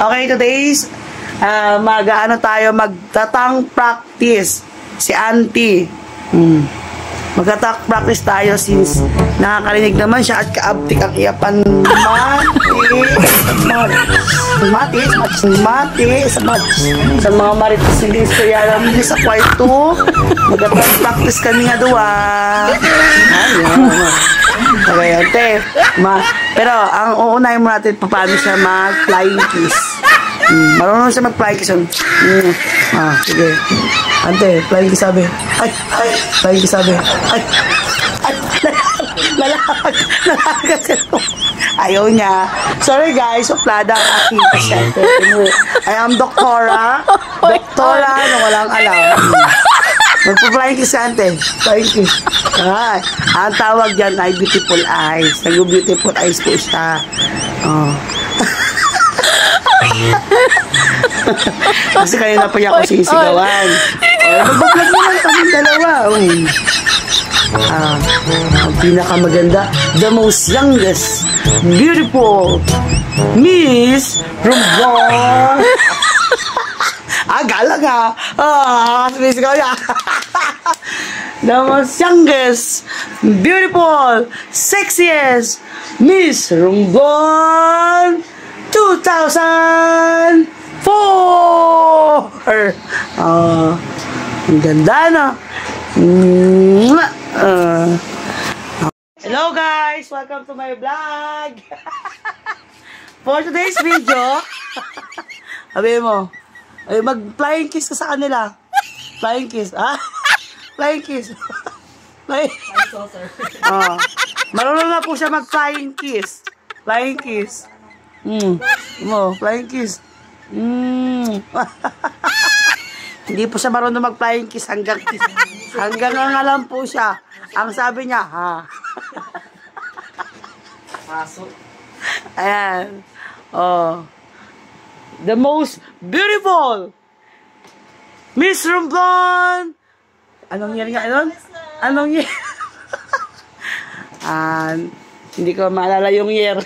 Okay, today's magtatang practice si Auntie. Magtatang practice tayo since nakakarinig naman siya at kaabtik ang iyapan mati sa mga marites hindi istorya namin sa kwarto. Magtatang practice kami nga doon. Okay, ante. Pero ang uunahin mo natin paano siya mag-flying kiss. Marunong siya mag-flying kiss. Sige. Ante, flying kiss sabi. Flying kiss sabi. Lalakad. Ayaw niya. Sorry guys, suplada ang aking pasyente. I am doktora na walang alam. Magpa-flying kiss ante. Flying kiss. Ang tawag dyan ay beautiful eyes. Nag-beautiful eyes po siya. Kasi kanina pa niya ako sisigawan. Mag-vlog naman kami dalawa. Ang pinakamaganda, the most youngest, beautiful, Miss Rumbon. Galang sumisigaw niya. The most youngest, beautiful, sexiest, Miss Rumbon 2004. Ang ganda na. Hello guys, welcome to my vlog. For today's video, sabi mo, mag-flying kiss ka sa kanila. Flying kiss, Flying kiss. Marunong na po siya mag-flying kiss. Flying kiss. Flying kiss. Hindi po siya marunong mag-flying kiss hanggang ang alam po siya. Ang sabi niya, Aso. Ayan. The most beautiful Miss Rumbon. Anong year nga yun? Anong year? Hindi ko maalala yung year.